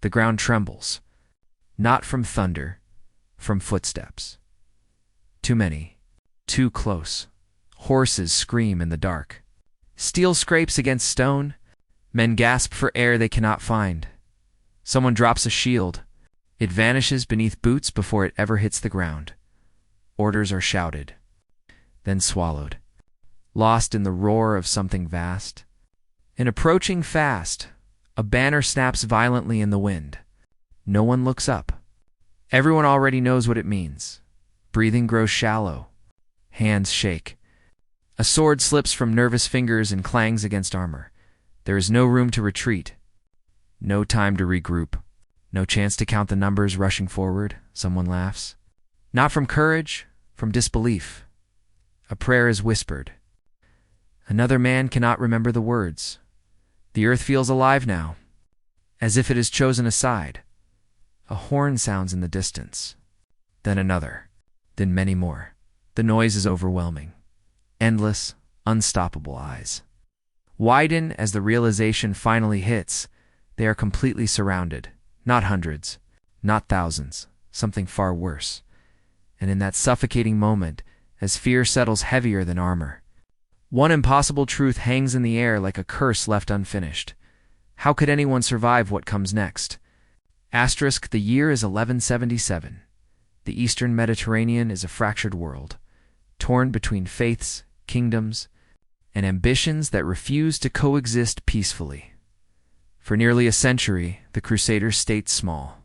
The ground trembles. Not from thunder, from footsteps. Too many. Too close. Horses scream in the dark. Steel scrapes against stone. Men gasp for air they cannot find. Someone drops a shield. It vanishes beneath boots before it ever hits the ground. Orders are shouted, then swallowed, lost in the roar of something vast. And approaching fast, a banner snaps violently in the wind. No one looks up. Everyone already knows what it means. Breathing grows shallow. Hands shake. A sword slips from nervous fingers and clangs against armor. There is no room to retreat. No time to regroup. No chance to count the numbers rushing forward. Someone laughs. Not from courage, from disbelief. A prayer is whispered. Another man cannot remember the words. The earth feels alive now, as if it has chosen a side. A horn sounds in the distance. Then another. Then many more. The noise is overwhelming. Endless, unstoppable eyes widen as the realization finally hits. They are completely surrounded. Not hundreds, not thousands, something far worse. And in that suffocating moment, as fear settles heavier than armor, one impossible truth hangs in the air like a curse left unfinished. How could anyone survive what comes next? The year is 1177. The Eastern Mediterranean is a fractured world, torn between faiths, kingdoms, and ambitions that refuse to coexist peacefully. For nearly a century, the Crusaders stayed small.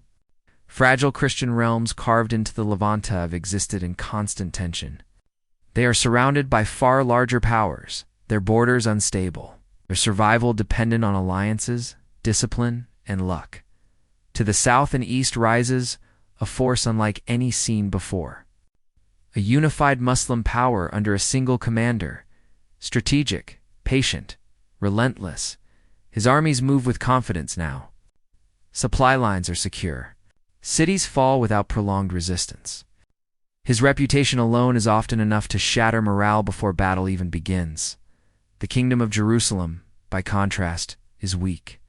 Fragile Christian realms carved into the Levante have existed in constant tension. They are surrounded by far larger powers, their borders unstable, their survival dependent on alliances, discipline, and luck. To the south and east rises a force unlike any seen before. A unified Muslim power under a single commander, strategic, patient, relentless. His armies move with confidence now. Supply lines are secure. Cities fall without prolonged resistance. His reputation alone is often enough to shatter morale before battle even begins. The kingdom of Jerusalem, by contrast, is weak.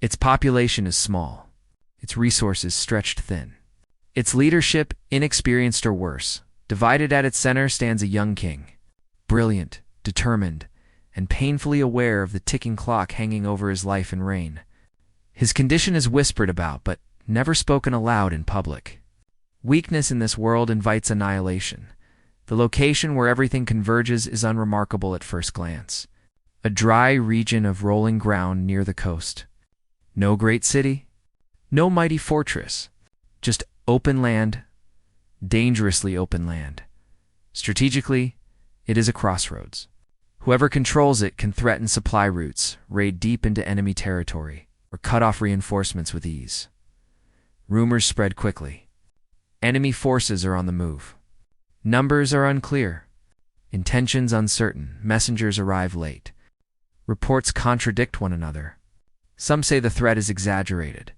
Its population is small. Its resources stretched thin. Its leadership inexperienced or worse. Divided at its center stands a young king, brilliant, determined, and painfully aware of the ticking clock hanging over his life and reign. His condition is whispered about, but never spoken aloud in public. Weakness in this world invites annihilation. The location where everything converges is unremarkable at first glance. A dry region of rolling ground near the coast. No great city, no mighty fortress, just open land, dangerously open land. Strategically, it is a crossroads. Whoever controls it can threaten supply routes, raid deep into enemy territory, or cut off reinforcements with ease. Rumors spread quickly. Enemy forces are on the move. Numbers are unclear. Intentions uncertain. Messengers arrive late. Reports contradict one another. Some say the threat is exaggerated.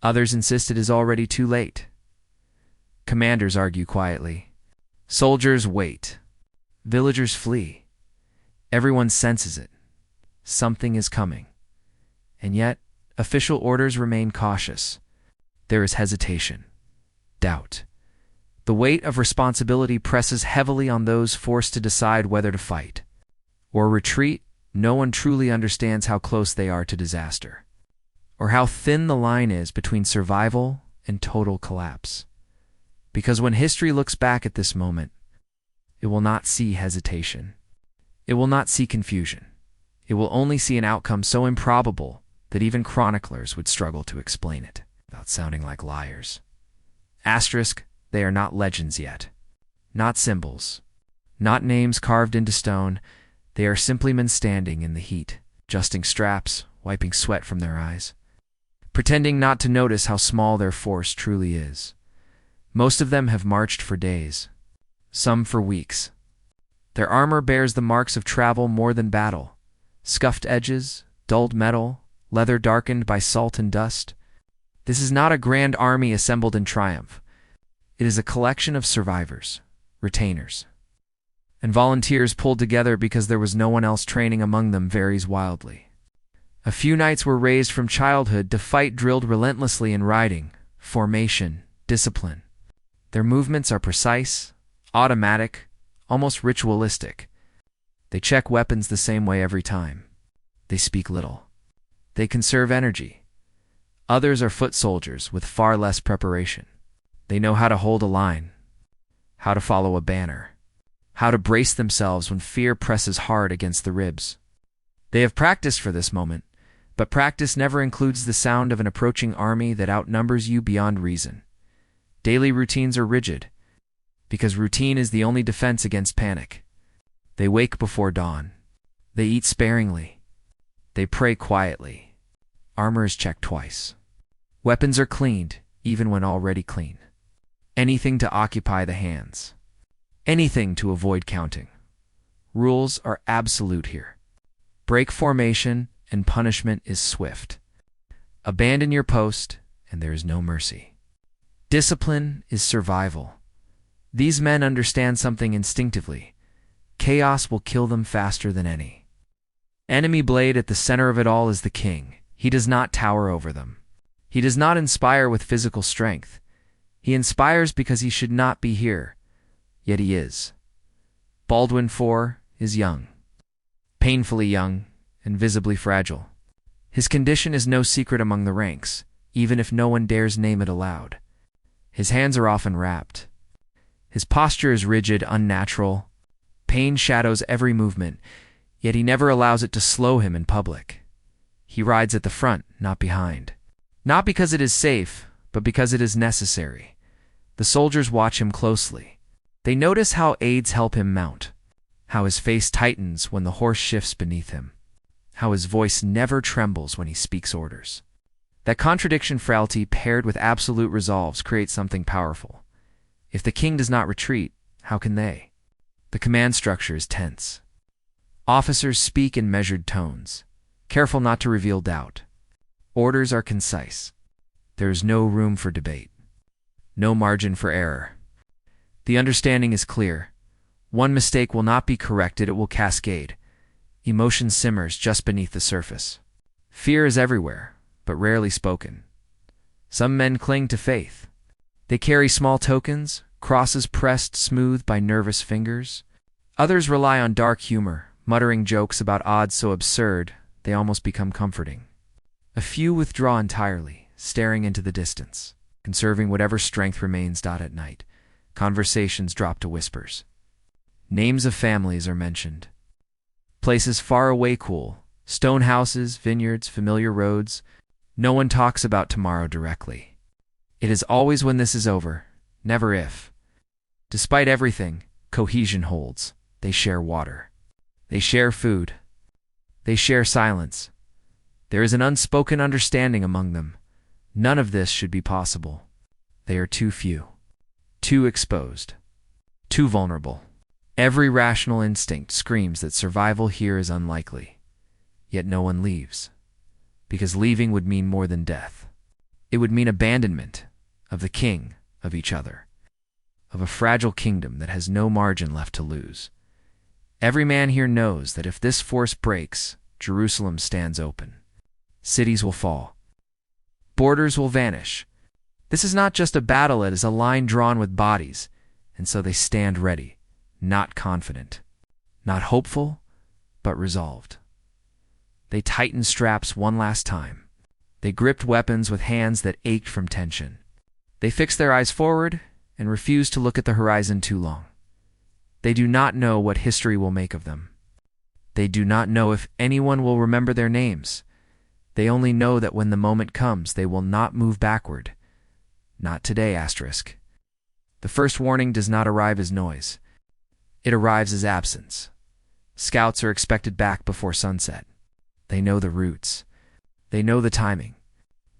Others insist it is already too late. Commanders argue quietly. Soldiers wait. Villagers flee. Everyone senses it. Something is coming. And yet, official orders remain cautious. There is hesitation, doubt. The weight of responsibility presses heavily on those forced to decide whether to fight or retreat. No one truly understands how close they are to disaster, or how thin the line is between survival and total collapse. Because when history looks back at this moment, it will not see hesitation. It will not see confusion. It will only see an outcome so improbable that even chroniclers would struggle to explain it without sounding like liars. They are not legends yet. Not symbols. Not names carved into stone. They are simply men standing in the heat, adjusting straps, wiping sweat from their eyes, pretending not to notice how small their force truly is. Most of them have marched for days, some for weeks. Their armor bears the marks of travel more than battle. Scuffed edges, dulled metal, leather darkened by salt and dust. This is not a grand army assembled in triumph. It is a collection of survivors, retainers, and volunteers pulled together because there was no one else training among them varies wildly. A few knights were raised from childhood to fight, drilled relentlessly in riding, formation, discipline. Their movements are precise, automatic, almost ritualistic. They check weapons the same way every time. They speak little. They conserve energy. Others are foot soldiers with far less preparation. They know how to hold a line, how to follow a banner, how to brace themselves when fear presses hard against the ribs. They have practiced for this moment, but practice never includes the sound of an approaching army that outnumbers you beyond reason. Daily routines are rigid, because routine is the only defense against panic. They wake before dawn. They eat sparingly. They pray quietly. Armor is checked twice. Weapons are cleaned, even when already clean. Anything to occupy the hands. Anything to avoid counting. Rules are absolute here. Break formation, and punishment is swift. Abandon your post, and there is no mercy. Discipline is survival. These men understand something instinctively. Chaos will kill them faster than any. Enemy blade at the center of it all is the king. He does not tower over them. He does not inspire with physical strength. He inspires because he should not be here, yet he is. Baldwin IV is young, painfully young, and visibly fragile. His condition is no secret among the ranks, even if no one dares name it aloud. His hands are often wrapped. His posture is rigid, unnatural. Pain shadows every movement, yet he never allows it to slow him in public. He rides at the front, not behind. Not because it is safe, but because it is necessary. The soldiers watch him closely. They notice how aides help him mount, how his face tightens when the horse shifts beneath him, how his voice never trembles when he speaks orders. That contradiction, frailty paired with absolute resolves, creates something powerful. If the king does not retreat, how can they? The command structure is tense. Officers speak in measured tones, careful not to reveal doubt. Orders are concise. There is no room for debate, no margin for error. The understanding is clear. One mistake will not be corrected, it will cascade. Emotion simmers just beneath the surface. Fear is everywhere, but rarely spoken. Some men cling to faith. They carry small tokens, crosses pressed smooth by nervous fingers. Others rely on dark humor, muttering jokes about odds so absurd they almost become comforting. A few withdraw entirely, staring into the distance, conserving whatever strength remains. At night, conversations drop to whispers. Names of families are mentioned. Places far away cool, stone houses, vineyards, familiar roads. No one talks about tomorrow directly. It is always when this is over, never if. Despite everything, cohesion holds. They share water. They share food. They share silence. There is an unspoken understanding among them. None of this should be possible. They are too few, too exposed, too vulnerable. Every rational instinct screams that survival here is unlikely. Yet no one leaves, because leaving would mean more than death. It would mean abandonment of the king, of each other, of a fragile kingdom that has no margin left to lose. Every man here knows that if this force breaks, Jerusalem stands open. Cities will fall. Borders will vanish. This is not just a battle, it is a line drawn with bodies, and so they stand ready. Not confident, not hopeful, but resolved. They tightened straps one last time. They gripped weapons with hands that ached from tension. They fixed their eyes forward and refused to look at the horizon too long. They do not know what history will make of them. They do not know if anyone will remember their names. They only know that when the moment comes, they will not move backward. Not today, asterisk. The first warning does not arrive as noise. It arrives as absence. Scouts are expected back before sunset. They know the routes. They know the timing.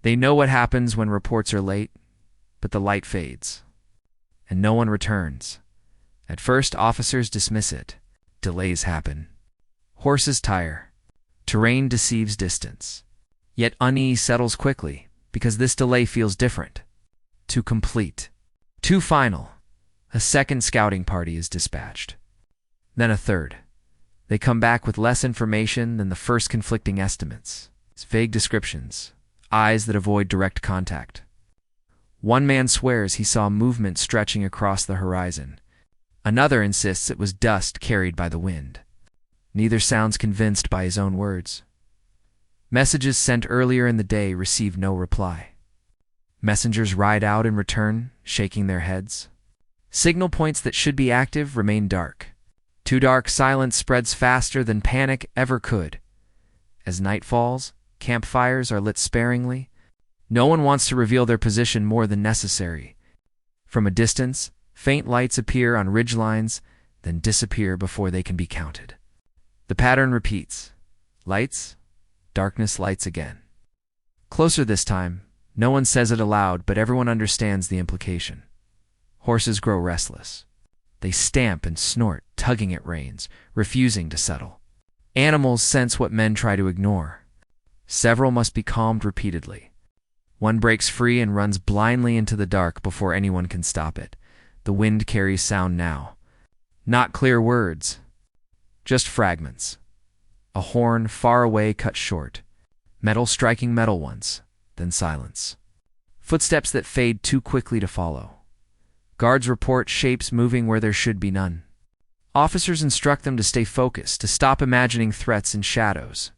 They know what happens when reports are late, but the light fades, and no one returns. At first, officers dismiss it. Delays happen. Horses tire. Terrain deceives distance. Yet unease settles quickly, because this delay feels different. Too complete. Too final. A second scouting party is dispatched. Then a third. They come back with less information than the first conflicting estimates. Vague descriptions, eyes that avoid direct contact. One man swears he saw movement stretching across the horizon. Another insists it was dust carried by the wind. Neither sounds convinced by his own words. Messages sent earlier in the day receive no reply. Messengers ride out and return, shaking their heads. Signal points that should be active remain dark. Too dark, silence spreads faster than panic ever could. As night falls, campfires are lit sparingly. No one wants to reveal their position more than necessary. From a distance, faint lights appear on ridgelines, then disappear before they can be counted. The pattern repeats. Lights, darkness, lights again. Closer this time, no one says it aloud, but everyone understands the implication. Horses grow restless. They stamp and snort, tugging at reins, refusing to settle. Animals sense what men try to ignore. Several must be calmed repeatedly. One breaks free and runs blindly into the dark before anyone can stop it. The wind carries sound now. Not clear words, just fragments. A horn far away cut short. Metal striking metal once, then silence. Footsteps that fade too quickly to follow. Guards report shapes moving where there should be none. Officers instruct them to stay focused, to stop imagining threats in shadows.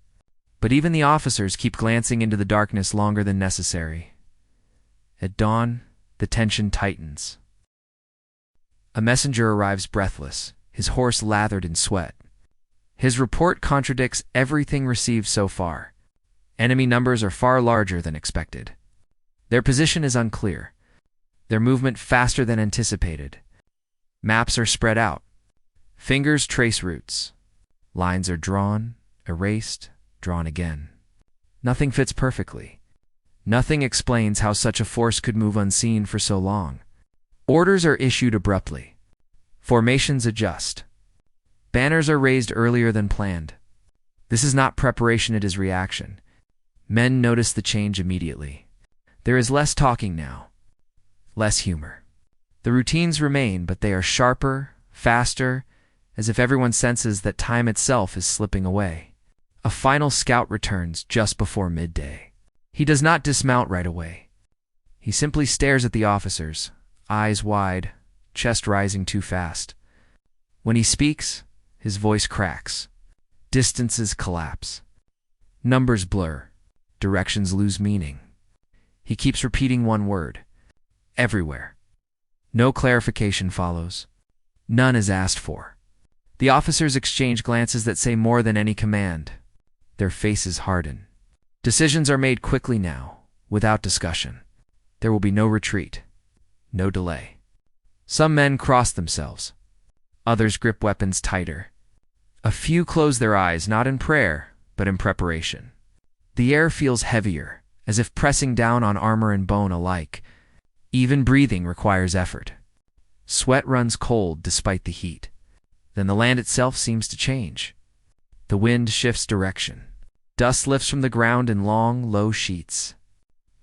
But even the officers keep glancing into the darkness longer than necessary. At dawn, the tension tightens. A messenger arrives breathless, his horse lathered in sweat. His report contradicts everything received so far. Enemy numbers are far larger than expected. Their position is unclear. Their movement faster than anticipated. Maps are spread out. Fingers trace routes. Lines are drawn, erased, drawn again. Nothing fits perfectly. Nothing explains how such a force could move unseen for so long. Orders are issued abruptly. Formations adjust. Banners are raised earlier than planned. This is not preparation, it is reaction. Men notice the change immediately. There is less talking now. Less humor. The routines remain, but they are sharper, faster, as if everyone senses that time itself is slipping away. A final scout returns just before midday. He does not dismount right away. He simply stares at the officers, eyes wide, chest rising too fast. When he speaks, his voice cracks. Distances collapse. Numbers blur. Directions lose meaning. He keeps repeating one word. Everywhere. No clarification follows. None is asked for. The officers exchange glances that say more than any command. Their faces harden. Decisions are made quickly now, without discussion. There will be no retreat, no delay. Some men cross themselves. Others grip weapons tighter. A few close their eyes, not in prayer, but in preparation. The air feels heavier, as if pressing down on armor and bone alike. Even breathing requires effort. Sweat runs cold despite the heat. Then the land itself seems to change. The wind shifts direction. Dust lifts from the ground in long, low sheets.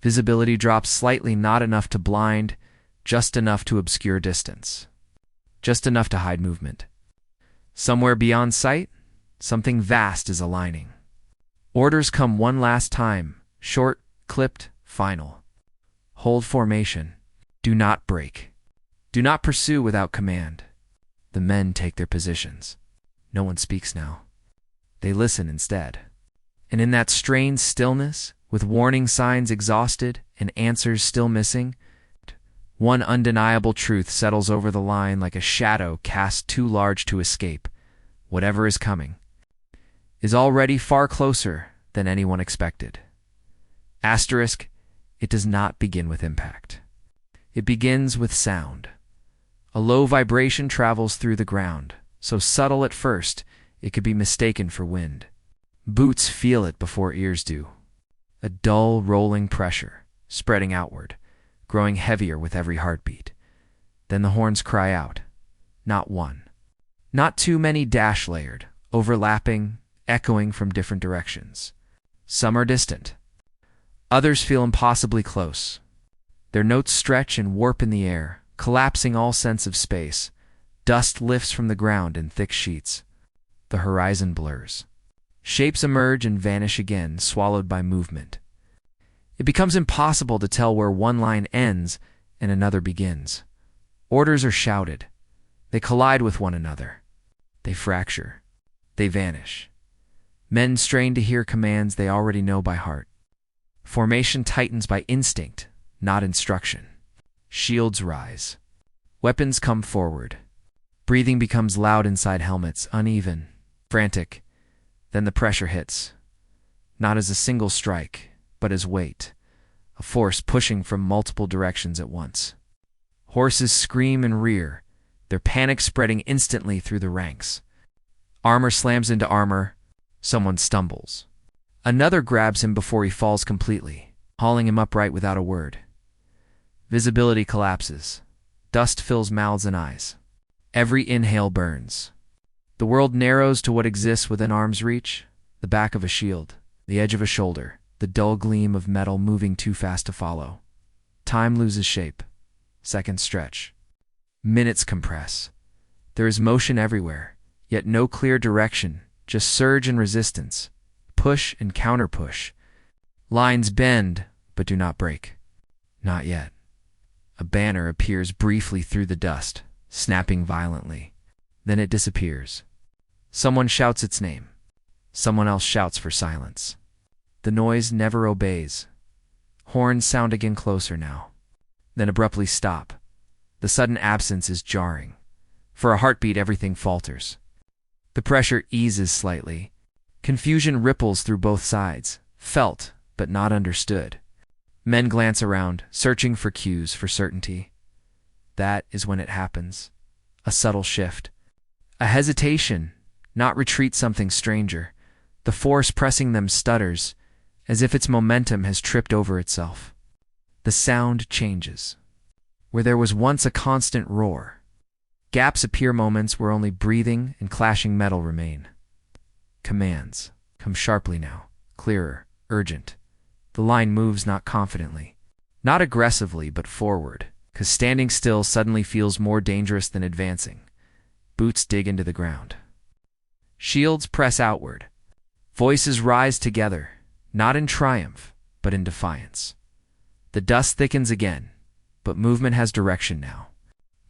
Visibility drops slightly, not enough to blind, just enough to obscure distance. Just enough to hide movement. Somewhere beyond sight, something vast is aligning. Orders come one last time, short, clipped, final. Hold formation. Do not break. Do not pursue without command. The men take their positions. No one speaks now. They listen instead. And in that strained stillness, with warning signs exhausted and answers still missing, one undeniable truth settles over the line like a shadow cast too large to escape. Whatever is coming is already far closer than anyone expected. Asterisk, it does not begin with impact. It begins with sound. A low vibration travels through the ground, so subtle at first it could be mistaken for wind. Boots feel it before ears do. A dull, rolling pressure, spreading outward, growing heavier with every heartbeat. Then the horns cry out. Not one. Not too many dash-layered, overlapping, echoing from different directions. Some are distant. Others feel impossibly close. Their notes stretch and warp in the air, collapsing all sense of space. Dust lifts from the ground in thick sheets. The horizon blurs. Shapes emerge and vanish again, swallowed by movement. It becomes impossible to tell where one line ends and another begins. Orders are shouted. They collide with one another. They fracture. They vanish. Men strain to hear commands they already know by heart. Formation tightens by instinct, not instruction. Shields rise. Weapons come forward. Breathing becomes loud inside helmets, uneven, frantic. Then the pressure hits. Not as a single strike, but as weight. A force pushing from multiple directions at once. Horses scream and rear, their panic spreading instantly through the ranks. Armor slams into armor. Someone stumbles. Another grabs him before he falls completely, hauling him upright without a word. Visibility collapses. Dust fills mouths and eyes. Every inhale burns. The world narrows to what exists within arm's reach: the back of a shield, the edge of a shoulder, the dull gleam of metal moving too fast to follow. Time loses shape. Seconds stretch. Minutes compress. There is motion everywhere, yet no clear direction, just surge and resistance, push and counterpush. Lines bend, but do not break. Not yet. A banner appears briefly through the dust, snapping violently. Then it disappears. Someone shouts its name. Someone else shouts for silence. The noise never obeys. Horns sound again closer now, then abruptly stop. The sudden absence is jarring. For a heartbeat, everything falters. The pressure eases slightly. Confusion ripples through both sides, felt but not understood. Men glance around, searching for cues for certainty. That is when it happens. A subtle shift. A hesitation, not retreat something stranger. The force pressing them stutters, as if its momentum has tripped over itself. The sound changes. Where there was once a constant roar, gaps appear, moments where only breathing and clashing metal remain. Commands come sharply now, clearer, urgent. The line moves not confidently, not aggressively, but forward, because standing still suddenly feels more dangerous than advancing. Boots dig into the ground. Shields press outward. Voices rise together, not in triumph, but in defiance. The dust thickens again, but movement has direction now.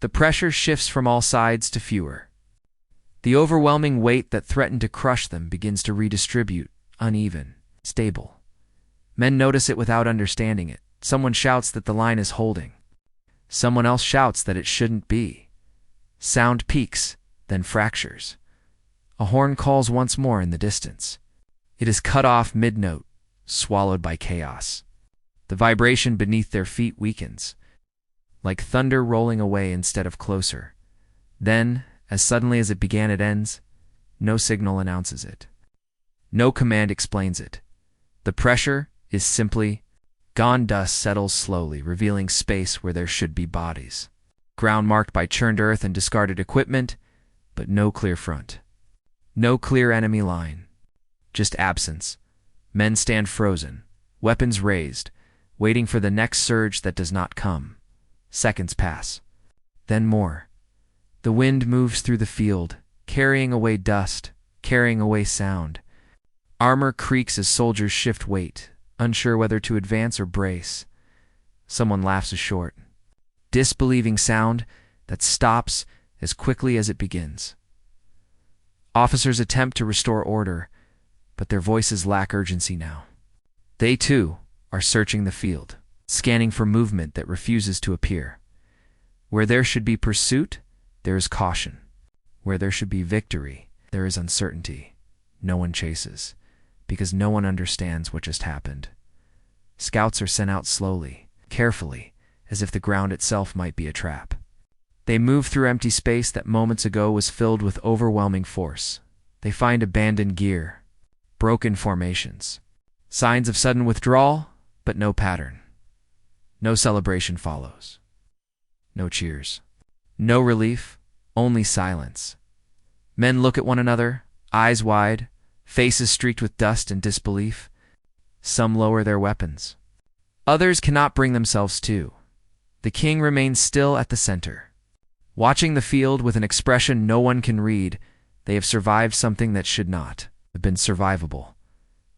The pressure shifts from all sides to fewer. The overwhelming weight that threatened to crush them begins to redistribute, uneven, stable. Men notice it without understanding it. Someone shouts that the line is holding. Someone else shouts that it shouldn't be. Sound peaks, then fractures. A horn calls once more in the distance. It is cut off mid-note, swallowed by chaos. The vibration beneath their feet weakens, like thunder rolling away instead of closer. Then, as suddenly as it began, it ends. No signal announces it. No command explains it. The pressure is simply gone. Dust settles slowly, revealing space where there should be bodies. Ground marked by churned earth and discarded equipment, but no clear front. No clear enemy line. Just absence. Men stand frozen, weapons raised, waiting for the next surge that does not come. Seconds pass. Then more. The wind moves through the field, carrying away dust, carrying away sound. Armor creaks as soldiers shift weight, unsure whether to advance or brace. Someone laughs a short, disbelieving sound that stops as quickly as it begins. Officers attempt to restore order, but their voices lack urgency now. They, too, are searching the field, scanning for movement that refuses to appear. Where there should be pursuit, there is caution. Where there should be victory, there is uncertainty. No one chases, because no one understands what just happened. Scouts are sent out slowly, carefully, as if the ground itself might be a trap. They move through empty space that moments ago was filled with overwhelming force. They find abandoned gear, broken formations, signs of sudden withdrawal, but no pattern. No celebration follows. No cheers. No relief, only silence. Men look at one another, eyes wide, faces streaked with dust and disbelief. Some lower their weapons. Others cannot bring themselves to. The king remains still at the center. Watching the field with an expression no one can read, they have survived something that should not. have been survivable.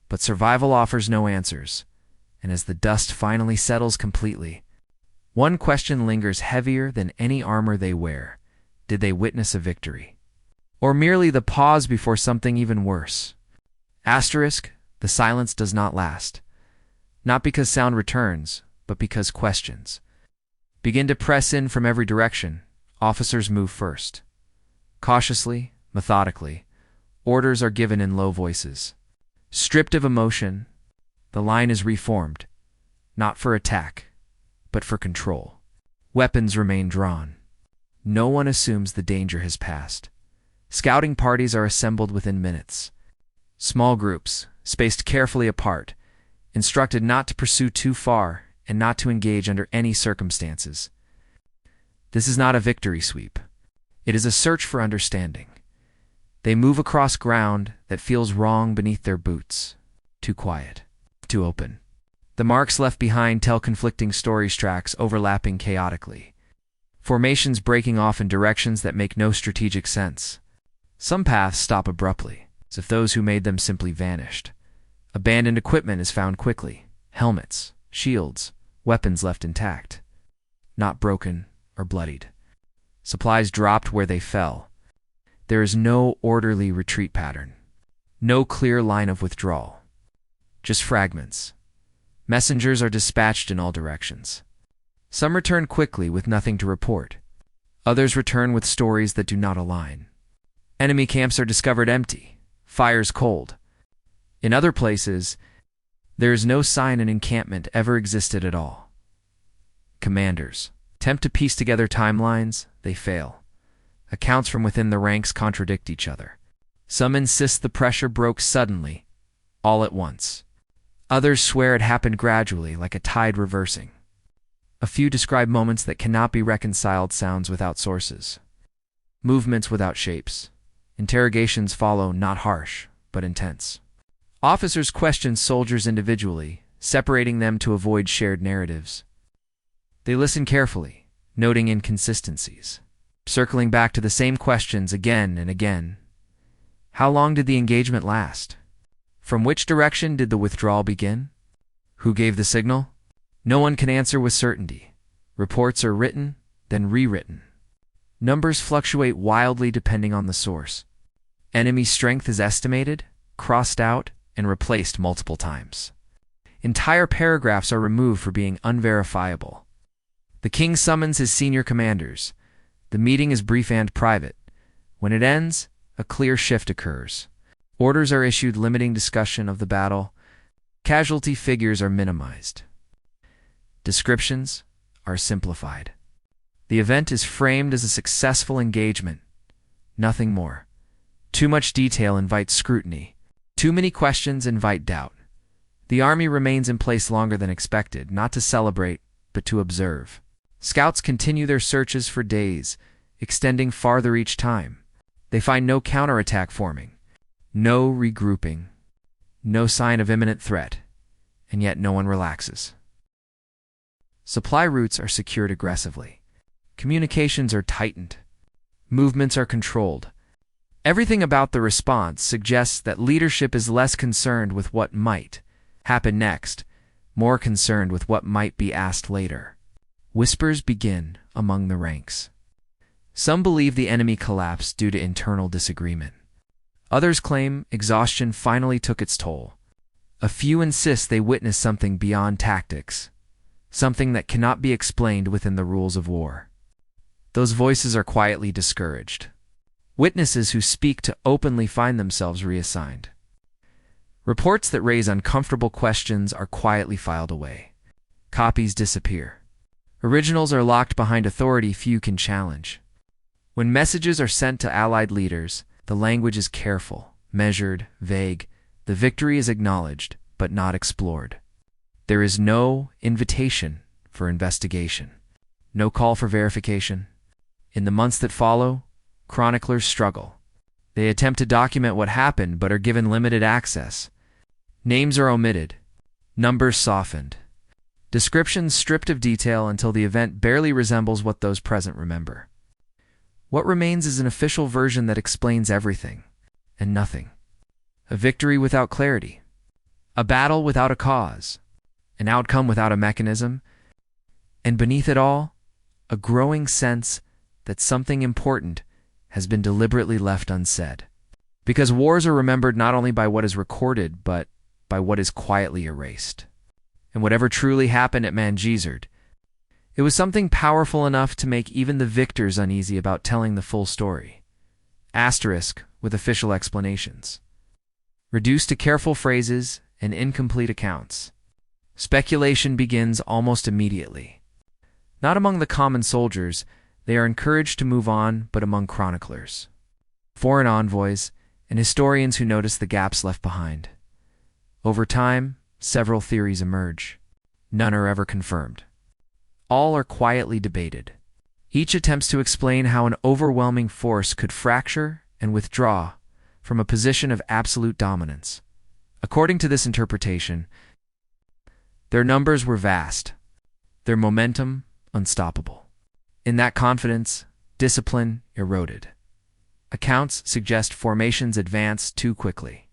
But survival offers no answers, and as the dust finally settles completely, one question lingers heavier than any armor they wear. Did they witness a victory? Or merely the pause before something even worse? Asterisk, the silence does not last. Not because sound returns, but because questions begin to press in from every direction. Officers move first. Cautiously, methodically, orders are given in low voices. Stripped of emotion, the line is reformed, not for attack, but for control. Weapons remain drawn. No one assumes the danger has passed. Scouting parties are assembled within minutes. Small groups, spaced carefully apart, instructed not to pursue too far and not to engage under any circumstances. This is not a victory sweep. It is a search for understanding. They move across ground that feels wrong beneath their boots. Too quiet. Too open. The marks left behind tell conflicting stories, tracks overlapping chaotically. Formations breaking off in directions that make no strategic sense. Some paths stop abruptly, as if those who made them simply vanished. Abandoned equipment is found quickly. Helmets, shields, weapons left intact. Not broken or bloodied. Supplies dropped where they fell. There is no orderly retreat pattern. No clear line of withdrawal. Just fragments. Messengers are dispatched in all directions. Some return quickly with nothing to report. Others return with stories that do not align. Enemy camps are discovered empty, fires cold. In other places, there is no sign an encampment ever existed at all. Commanders attempt to piece together timelines, they fail. Accounts from within the ranks contradict each other. Some insist the pressure broke suddenly, all at once. Others swear it happened gradually, like a tide reversing. A few describe moments that cannot be reconciled, sounds without sources. Movements without shapes. Interrogations follow, not harsh, but intense. Officers question soldiers individually, separating them to avoid shared narratives. They listen carefully, noting inconsistencies, circling back to the same questions again and again. How long did the engagement last? From which direction did the withdrawal begin? Who gave the signal? No one can answer with certainty. Reports are written, then rewritten. Numbers fluctuate wildly depending on the source. Enemy strength is estimated, crossed out, and replaced multiple times. Entire paragraphs are removed for being unverifiable. The king summons his senior commanders. The meeting is brief and private. When it ends, a clear shift occurs. Orders are issued limiting discussion of the battle. Casualty figures are minimized. Descriptions are simplified. The event is framed as a successful engagement. Nothing more. Too much detail invites scrutiny. Too many questions invite doubt. The army remains in place longer than expected, not to celebrate, but to observe. Scouts continue their searches for days, extending farther each time. They find no counterattack forming, no regrouping, no sign of imminent threat, and yet no one relaxes. Supply routes are secured aggressively. Communications are tightened. Movements are controlled. Everything about the response suggests that leadership is less concerned with what might happen next, more concerned with what might be asked later. Whispers begin among the ranks. Some believe the enemy collapsed due to internal disagreement. Others claim exhaustion finally took its toll. A few insist they witnessed something beyond tactics, something that cannot be explained within the rules of war. Those voices are quietly discouraged. Witnesses who speak to openly find themselves reassigned. Reports that raise uncomfortable questions are quietly filed away. Copies disappear. Originals are locked behind authority few can challenge. When messages are sent to allied leaders, the language is careful, measured, vague. The victory is acknowledged, but not explored. There is no invitation for investigation, no call for verification. In the months that follow, chroniclers struggle. They attempt to document what happened, but are given limited access. Names are omitted, numbers softened, descriptions stripped of detail until the event barely resembles what those present remember. What remains is an official version that explains everything and nothing. a victory without clarity, a battle without a cause, an outcome without a mechanism, and beneath it all, a growing sense that something important has been deliberately left unsaid. Because wars are remembered not only by what is recorded, but by what is quietly erased. And whatever truly happened at Montgisard, it was something powerful enough to make even the victors uneasy about telling the full story. Asterisk with official explanations. Reduced to careful phrases and incomplete accounts. Speculation begins almost immediately. Not among the common soldiers, they are encouraged to move on, but among chroniclers, foreign envoys, and historians who notice the gaps left behind. Over time, several theories emerge. None are ever confirmed. All are quietly debated. Each attempts to explain how an overwhelming force could fracture and withdraw from a position of absolute dominance. According to this interpretation, their numbers were vast, their momentum unstoppable. In that confidence, discipline eroded. Accounts suggest formations advanced too quickly,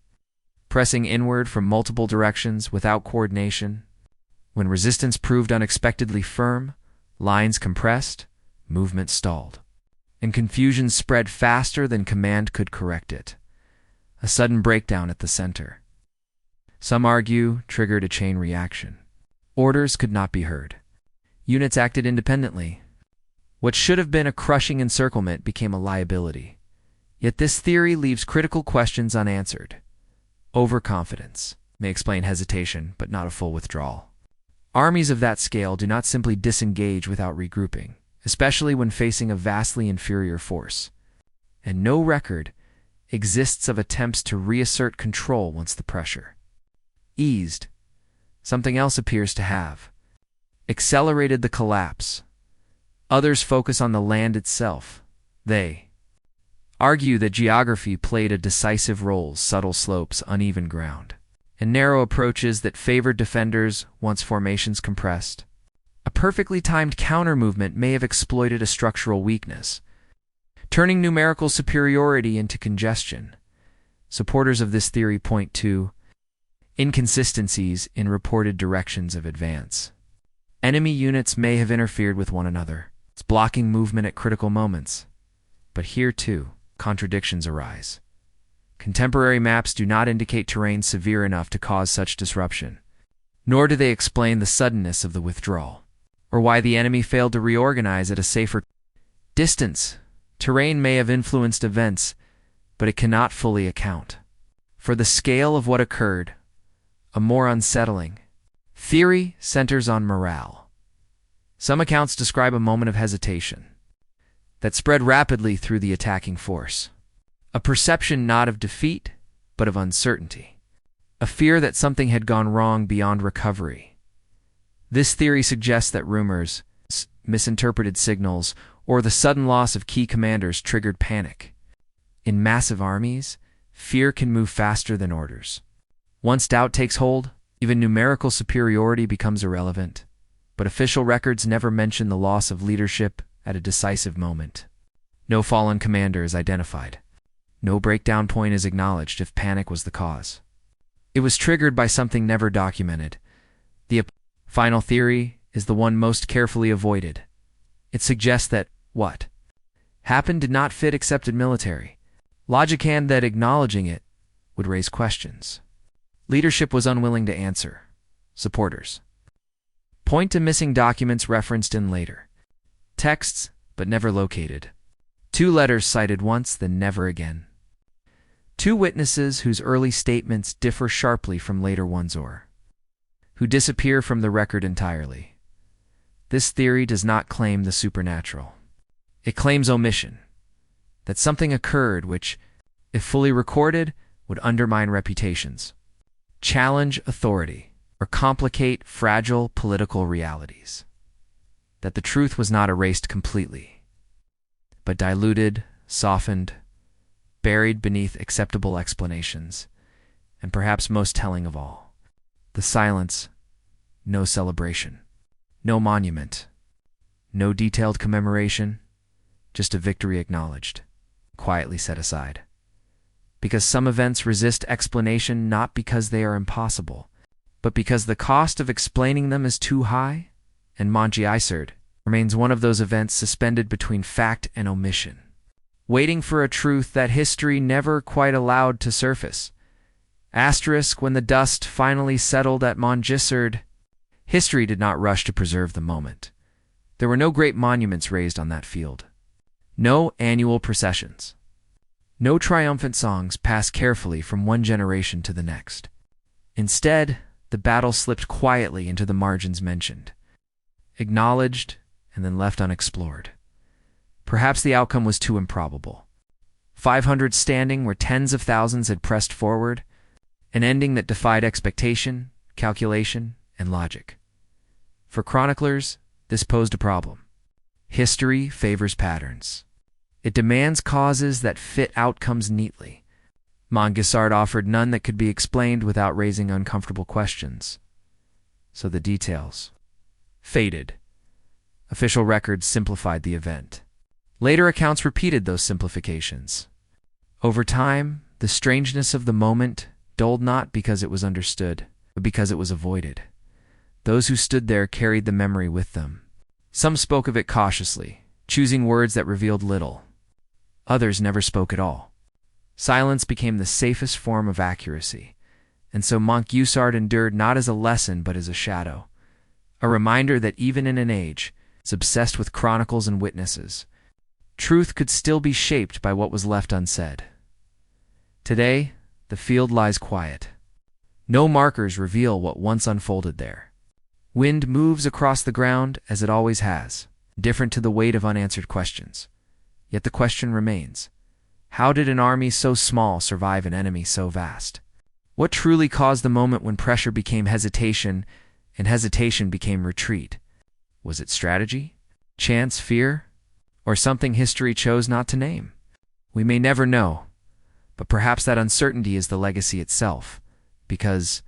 pressing inward from multiple directions without coordination. When resistance proved unexpectedly firm, lines compressed, movement stalled, and confusion spread faster than command could correct it. A sudden breakdown at the center. Some argue triggered a chain reaction. Orders could not be heard. Units acted independently. What should have been a crushing encirclement became a liability. Yet this theory leaves critical questions unanswered. Overconfidence may explain hesitation, but not a full withdrawal. Armies of that scale do not simply disengage without regrouping, especially when facing a vastly inferior force. And no record exists of attempts to reassert control once the pressure eased. Something else appears to have accelerated the collapse. Others focus on the land itself. They argue that geography played a decisive role: subtle slopes, uneven ground, and narrow approaches that favored defenders once formations compressed. A perfectly timed counter-movement may have exploited a structural weakness, turning numerical superiority into congestion. Supporters of this theory point to inconsistencies in reported directions of advance. Enemy units may have interfered with one another, blocking movement at critical moments. But here, too, contradictions arise. Contemporary maps do not indicate terrain severe enough to cause such disruption, nor do they explain the suddenness of the withdrawal, or why the enemy failed to reorganize at a safer distance. Terrain may have influenced events, but it cannot fully account for the scale of what occurred. A more unsettling theory centers on morale. Some accounts describe a moment of hesitation that spread rapidly through the attacking force. A perception not of defeat, but of uncertainty. A fear that something had gone wrong beyond recovery. This theory suggests that rumors, misinterpreted signals, or the sudden loss of key commanders triggered panic. In massive armies, fear can move faster than orders. Once doubt takes hold, even numerical superiority becomes irrelevant. But official records never mention the loss of leadership at a decisive moment. No fallen commander is identified. No breakdown point is acknowledged if panic was the cause. It was triggered by something never documented. The final theory is the one most carefully avoided. It suggests that what happened did not fit accepted military logic, and that acknowledging it would raise questions. Leadership was unwilling to answer. Supporters point to missing documents referenced in later texts, but never located. 2 letters cited once, then never again. 2 witnesses whose early statements differ sharply from later ones, or who disappear from the record entirely. This theory does not claim the supernatural. It claims omission, that something occurred which, if fully recorded, would undermine reputations, challenge authority, or complicate fragile political realities. That the truth was not erased completely, but diluted, softened, buried beneath acceptable explanations, and perhaps most telling of all, the silence, no celebration, no monument, no detailed commemoration, just a victory acknowledged, quietly set aside. because some events resist explanation not because they are impossible, but because the cost of explaining them is too high, and Montgisard remains one of those events suspended between fact and omission, waiting for a truth that history never quite allowed to surface. Asterisk, when the dust finally settled at Montgisard, history did not rush to preserve the moment. There were no great monuments raised on that field, no annual processions, no triumphant songs passed carefully from one generation to the next. Instead, the battle slipped quietly into the margins mentioned, acknowledged and then left unexplored. Perhaps the outcome was too improbable. 500 standing where tens of thousands had pressed forward, an ending that defied expectation, calculation, and logic. For chroniclers, this posed a problem. History favors patterns. It demands causes that fit outcomes neatly. Montgisard offered none that could be explained without raising uncomfortable questions. So the details faded. Official records simplified the event. Later accounts repeated those simplifications. Over time, the strangeness of the moment dulled not because it was understood, but because it was avoided. Those who stood there carried the memory with them. Some spoke of it cautiously, choosing words that revealed little. Others never spoke at all. Silence became the safest form of accuracy, and so Montgisard endured not as a lesson but as a shadow, a reminder that even in an age obsessed with chronicles and witnesses, truth could still be shaped by what was left unsaid. Today, the field lies quiet. No markers reveal what once unfolded there. Wind moves across the ground as it always has, different to the weight of unanswered questions. Yet the question remains: how did an army so small survive an enemy so vast? What truly caused the moment when pressure became hesitation and hesitation became retreat? Was it strategy, chance, fear, or something history chose not to name? We may never know, but perhaps that uncertainty is the legacy itself, because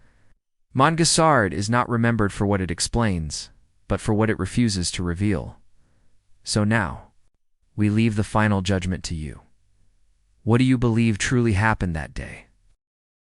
Montgisard is not remembered for what it explains, but for what it refuses to reveal. So now, we leave the final judgment to you. What do you believe truly happened that day?